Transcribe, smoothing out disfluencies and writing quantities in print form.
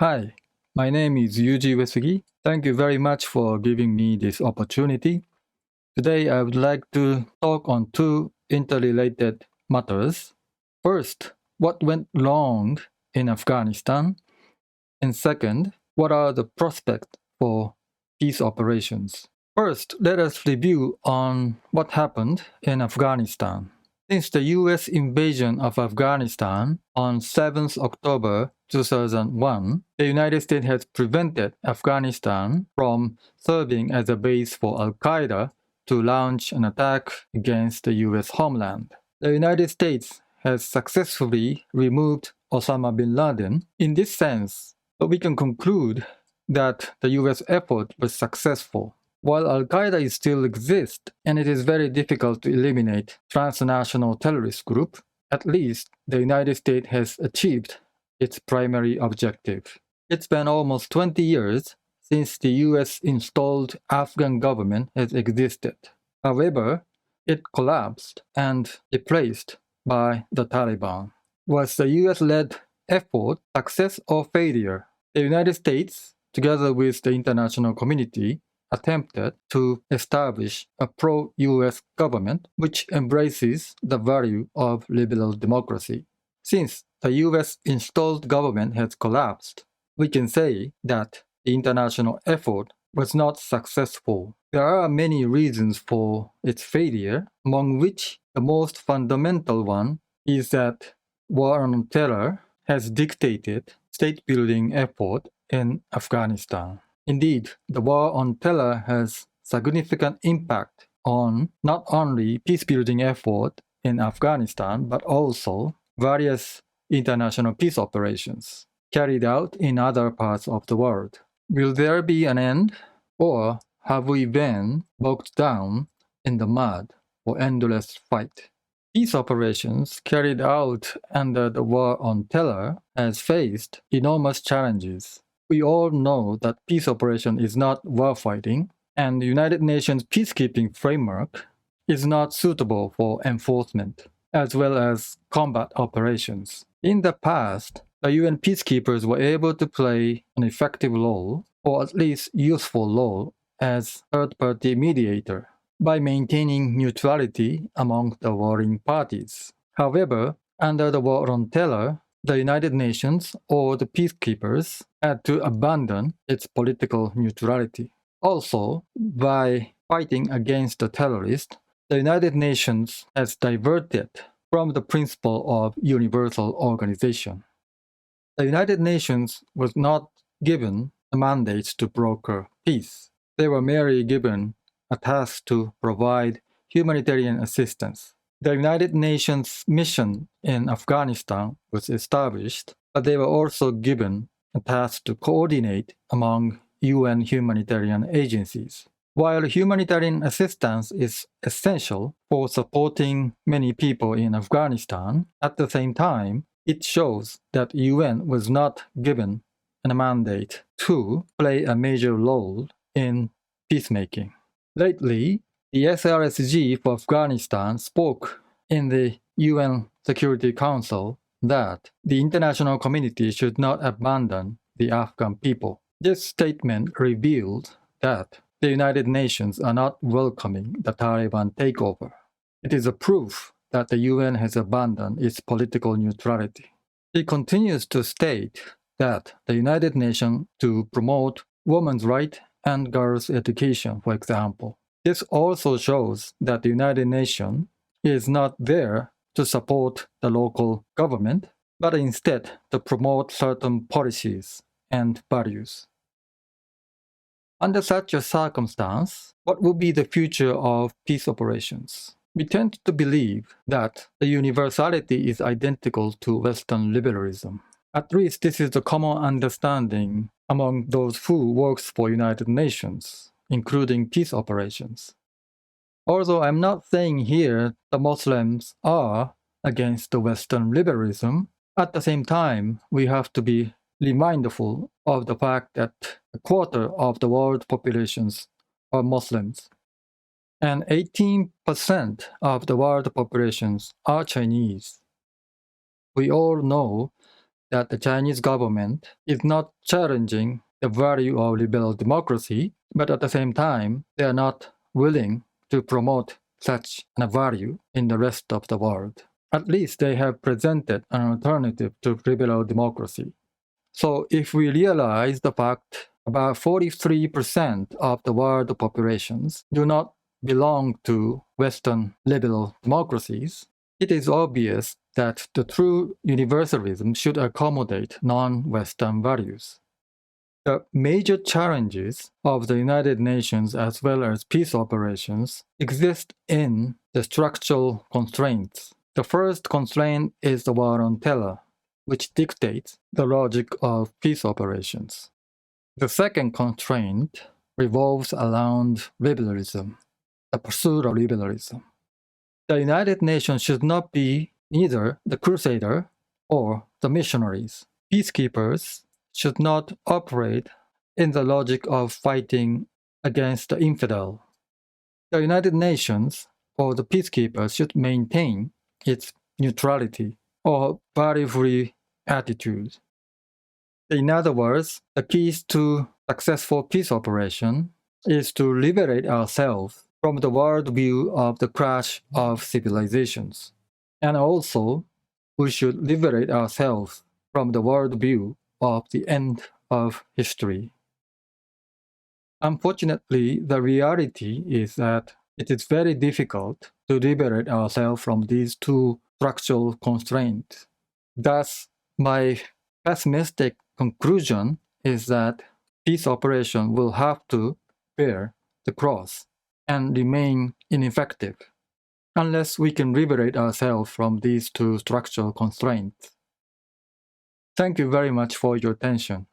Hi, my name is Yuji Uesugi. Thank you very much for giving me this opportunity. Today, I would like to talk on two interrelated matters. First, what went wrong in Afghanistan? And second, what are the prospects for peace operations? First, let us review on what happened in Afghanistan. Since the US invasion of Afghanistan on 7th October 2001, the United States has prevented Afghanistan from serving as a base for Al Qaeda to launch an attack against the US homeland. The United States has successfully removed Osama bin Laden. In this sense, we can conclude that the US effort was successful. While Al Qaeda still exists, and it is very difficult to eliminate transnational terrorist group, at least the United States has achieved its primary objective. It's been almost 20 years since the US installed Afghan government has existed. However, it collapsed and replaced by the Taliban. Was the US-led effort success or failure? The United States, together with the international community, attempted to establish a pro-US government which embraces the value of liberal democracy. Since the US installed government has collapsed, we can say that the international effort was not successful. There are many reasons for its failure, among which the most fundamental one is that war on terror has dictated state-building effort in Afghanistan. Indeed, the war on terror has significant impact on not only peace-building effort in Afghanistan, but also various international peace operations carried out in other parts of the world. Will there be an end, or have we been bogged down in the mud for endless fight? Peace operations carried out under the war on terror has faced enormous challenges. We all know that peace operation is not warfighting, and the United Nations peacekeeping framework is not suitable for enforcement, as well as combat operations. In the past, the UN peacekeepers were able to play an effective role, or at least useful role, as third-party mediator by maintaining neutrality among the warring parties. However, under the war on terror, the United Nations or the peacekeepers had to abandon its political neutrality. Also, by fighting against the terrorists, the United Nations has diverted from the principle of universal organization. The United Nations was not given a mandate to broker peace. They were merely given a task to provide humanitarian assistance. The United Nations mission in Afghanistan was established, but they were also given a task to coordinate among UN humanitarian agencies. While humanitarian assistance is essential for supporting many people in Afghanistan, at the same time, it shows that UN was not given a mandate to play a major role in peacemaking. Lately, the SRSG for Afghanistan spoke in the UN Security Council that the international community should not abandon the Afghan people. This statement revealed that the United Nations are not welcoming the Taliban takeover. It is a proof that the UN has abandoned its political neutrality. It continues to state that the United Nations to promote women's rights and girls' education, for example. This also shows that the United Nations is not there to support the local government, but instead to promote certain policies and values. Under such a circumstance, what will be the future of peace operations? We tend to believe that the universality is identical to Western liberalism. At least this is the common understanding among those who works for United Nations, including peace operations. Although I'm not saying here the Muslims are against the Western liberalism, at the same time, we have to be mindful of the fact that a quarter of the world populations are Muslims, and 18% of the world populations are Chinese. We all know that the Chinese government is not challenging the value of liberal democracy, but at the same time, they are not willing to promote such a value in the rest of the world. At least they have presented an alternative to liberal democracy. So if we realize the fact about 43% of the world populations do not belong to Western liberal democracies, it is obvious that the true universalism should accommodate non-Western values. The major challenges of the United Nations as well as peace operations exist in the structural constraints. The first constraint is the war on terror, which dictates the logic of peace operations. The second constraint revolves around liberalism, the pursuit of liberalism. The United Nations should not be neither the crusader or the missionaries. Peacekeepers should not operate in the logic of fighting against the infidel. The United Nations or the peacekeepers should maintain its neutrality or value-free attitude. In other words, the keys to successful peace operation is to liberate ourselves from the worldview of the crash of civilizations. And also, we should liberate ourselves from the worldview of the end of history. Unfortunately, the reality is that it is very difficult to liberate ourselves from these two structural constraints. Thus, my pessimistic conclusion is that peace operation will have to bear the cross and remain ineffective unless we can liberate ourselves from these two structural constraints. Thank you very much for your attention.